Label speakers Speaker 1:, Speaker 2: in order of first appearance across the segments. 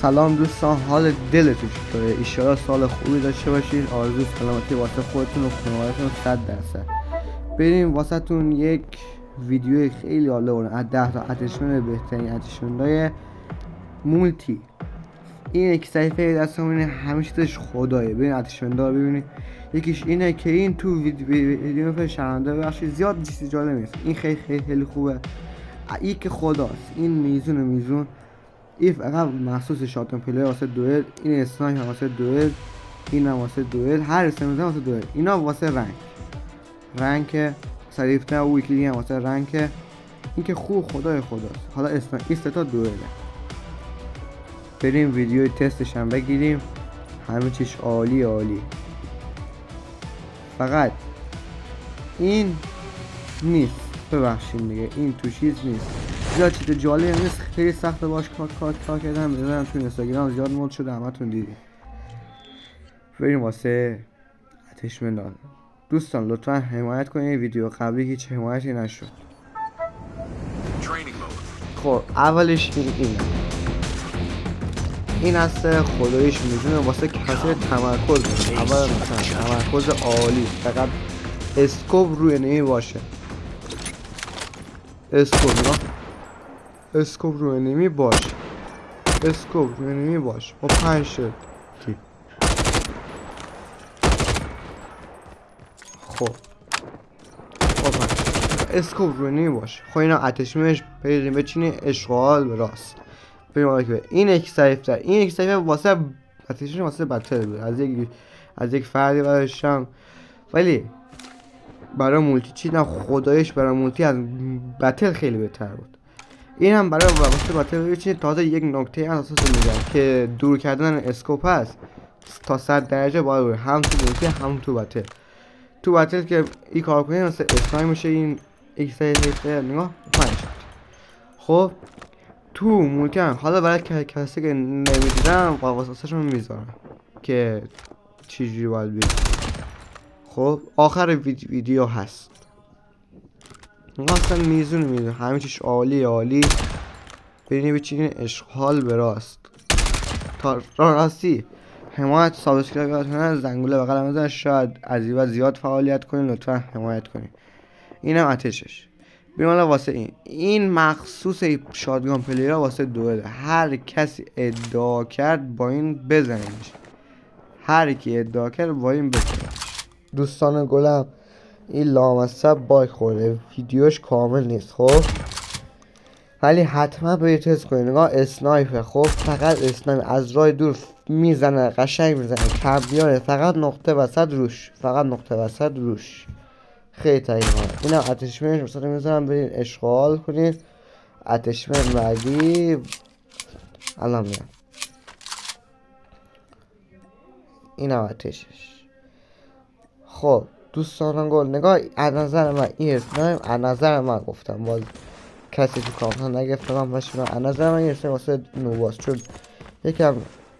Speaker 1: سلام دوستان، حال دلتون چطوره؟ ایشالا سال خوبی داشته باشید. آرزو سلامتی واسه خودتون و خانواده‌تون 100%. بریم واسه تون یک ویدیو خیلی عالی از 10 تا اتشمن بهترین اتشمن‌های مولتی. این یک صفحه دستمونه، همه چیزش خدایه. ببین اتشمن‌ها رو ببینید. یکیش اینه که این تو ویدیو شرمنده بخشید زیاد چیزی جالب نیست. این خیلی خوبه. این که خداست. این میزون این فقط مخصوص شاتگان پلیر واسه دوئل، این اسنایپر واسه دوئل، این هم واسه دوئل، هر استفاده واسه دوئل. اینا واسه رنگ سریفتر و ویکلی هم واسه رنگ. این که خوب خداست. حالا این سه تا دوئله. بریم ویدیوی تستش هم بگیریم. همه چیش عالی. فقط این نیست، ببخشید دیگه، این تو چیز نیست. زیاد چیز جالب نیست، خیلی سخته باش کار کردم. بذارم تو اینستاگرام زیاد مود شده، همتون دیدید. بریم واسه اتشمن دادن. دوستان لطفا حمایت کنید. ویدیو قبلی هیچ حمایتی نشد. خب اولش این هست. خداییش میدونه واسه کسی تمرکز. اول مثلا تمرکز عالی، فقط اسکوپ روی نمی باشه. اسکوپ روی نمی باش. با 5 شد. خب اسکوپ روی نمی باش. خب اینا اتشمنش بچینی اشغال به راست. بریم این یک صحیفه واسه اتشمن واسه بتل بود. از یک فردی برشم، ولی برای مولتی چیدم. خدایش برای مولتی از بتل خیلی بهتر بود. این هم برای واسه بتل بچینید. تازه یک نکته اساسی میگم که دور کردن اسکوپ هست تا 100 درجه باید هم تو مولتی هم تو بتل. تو بتل که این کار کنید مثل اسنای میشه. این ایکس نگاه 5. خب تو مولتی هم حالا برای کسی که نمیدیدم واسه میذارم که چجوری باید بگم. خب آخر ویدیو هست. اصلا میزون همه چیش عالی. بریم بچینین اشغال به راست. تا راستی حمایت، سابسکرایب یادتونه، زنگوله بغل هم بزنید. شاید از این زیاد فعالیت کنین، لطفا حمایت کنین. اینم اتشش. بریم حالا واسه این مخصوص شاتگان پلیر واسه دوئل. هر کسی ادعا کرد با این بزنیمش. دوستان گلم، این لامصب باگ خورده، ویدیوش کامل نیست. خب ولی حتما باید تست کنید. نگاه اسنایپر. خب فقط اسنایپر از راه دور میزنه، قشنگ میزنه، کمبیانه. فقط نقطه وسط روش. خیلی تقییمه. اینم اتشمنش مثلا میذارم برین اشغال کنید. اتشمن بعدی الان میام. اینم اتشش. خب دوستان گل، نگاه از نظر من این اسنایپ، از نظر من گفتم، باز کسی تو کامنت نگفته من باشه، از نظر من این اسنایپ واسه نوباست، چون یکم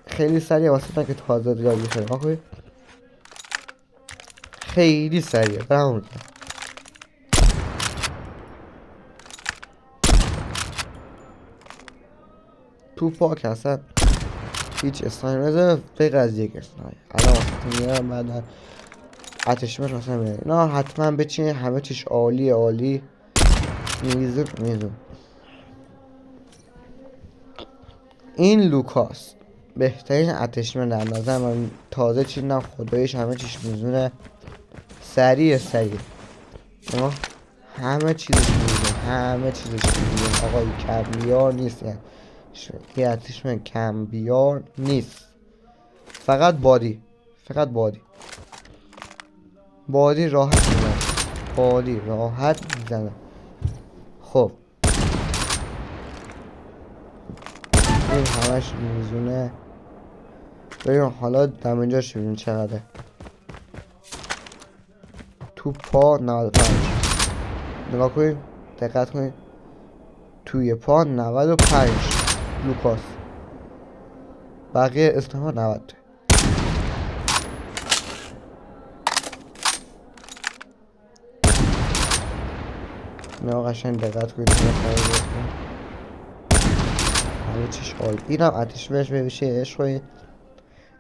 Speaker 1: خیلی سریع واسه من که تازه دیار میشه. نگاه خیلی سریع برام تو پاک هستن. هیچ اسنایپ نزده غیر از یک اسنایپ. الان واسه میارم بعدا اتشمنش مثلا میاره. اینا حتما بچینید، همه چیش عالی. میزون. این لوکاس بهترین اتشمن در نظر من. تازه چیدم، خدایش همه چیش میزونه. سریع همه چیزش میزونه. آقای کمبیار نیست. یه اتشمن کمبیار نیست. فقط بادی راحت میزنه. خب این همش میزونه. بریم حالا دمیجاش ببینیم چقدره. تو پا 95. نگاه کنیم، دقت کنیم. توی پا 95 لوکاس. بقیه اسنایپر 90. نه قشنگ دقت کنید. همه چیش عالی. اینم آتش بهش بمیشه عشق کنید.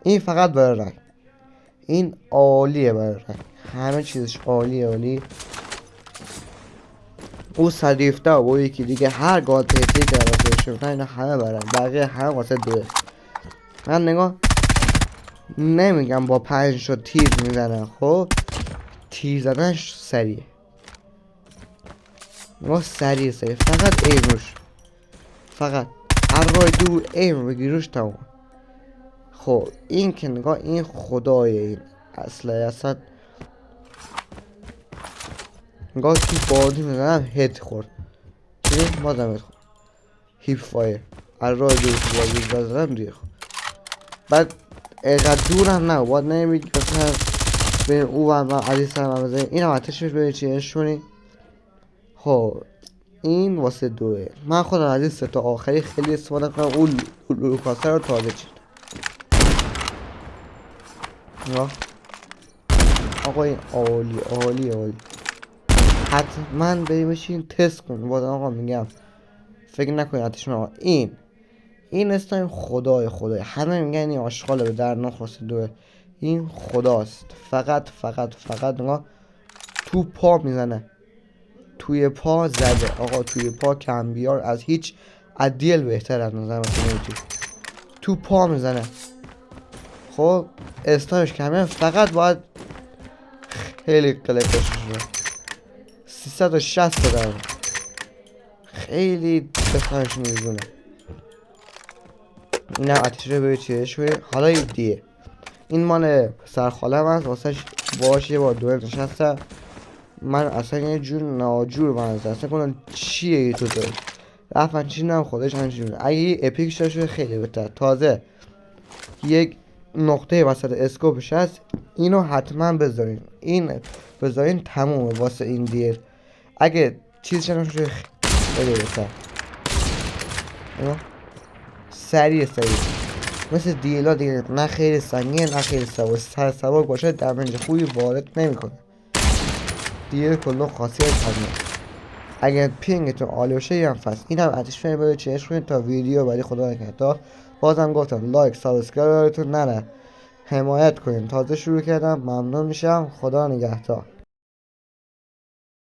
Speaker 1: این فقط برای رنگ، این عالیه برای رنگ، همه چیزش عالی. او صدیفته و او یکی دیگه هر گاد پیتی که واسه شما اینا همه برن، بقیه همه واسه دوه. من نگاه نمیگم با 5 تا تیر میزنه، خب تیر زدنش سریع، نگاه سریع فقط ایم روش، فقط هر راه دور ایم بگیر روش تمام. خب این که نگاه این خدای این اصلا نگاه تو بادی میزنم هد خورد، چیزی بازم هد خورد. هیپ فایر هر راه دور تو بازی بزنم دیگه. خب بعد اینقدر دورم نه، باید نمیگی مثلا بین او و من عزیز هم بزنیم. این هم آتشش ببین چیه شونی. خب این واسه دوه. من خودم از این 3 تا آخری خیلی استفاده کنم. اون لوکاسه رو تازه چید. آقا این عالی. حتما بریمشین تست کن. بازم آقا میگم فکر نکنی آتش من. این استایم خدای همه میگن این آشغاله به در نخواسته دوه. این خداست. فقط نگاه تو پا میزنه، توی پا زده آقا، توی پا کم بیار از هیچ عدیل بهتر از نظر من. تو پا میزنه. خب استایش کمه، فقط باید خیلی قلقش شده 360 دارم، خیلی استایش میزونه. اینم آتیش رو ببین چیه شوی. حالا این دیه، این مال پسر خالم هست، واسه باش یه بار دوه نشسته. من اصلا یه جور ناجور منزه اصلا کنم چیه ای تو داری رفتن چی نم خودش همچین. اگه یه اپیک شده خیلی بهتر. تازه یک نقطه وسط اسکوپش هست، اینو حتما بذارین. این بذارین تمومه واسه این دیر. اگه چیز شده شده خیلی بهتر. سریع مثل دیلا دیگه، نه خیلی سنگین نه خیلی سبک باشه دمنج خوبی وارد نمیکنه. دیگه کلا خاصیت همینه. اگر پینگتون عالی باشه یه هم فست. این هم آتش فیلم باید چهش کنید تا ویدیو بعدی خدا نکنه. بازم گفتم لایک سابسکرایبتون نه حمایت کنید. تازه شروع کردم، ممنون میشم. خدا نگهدار.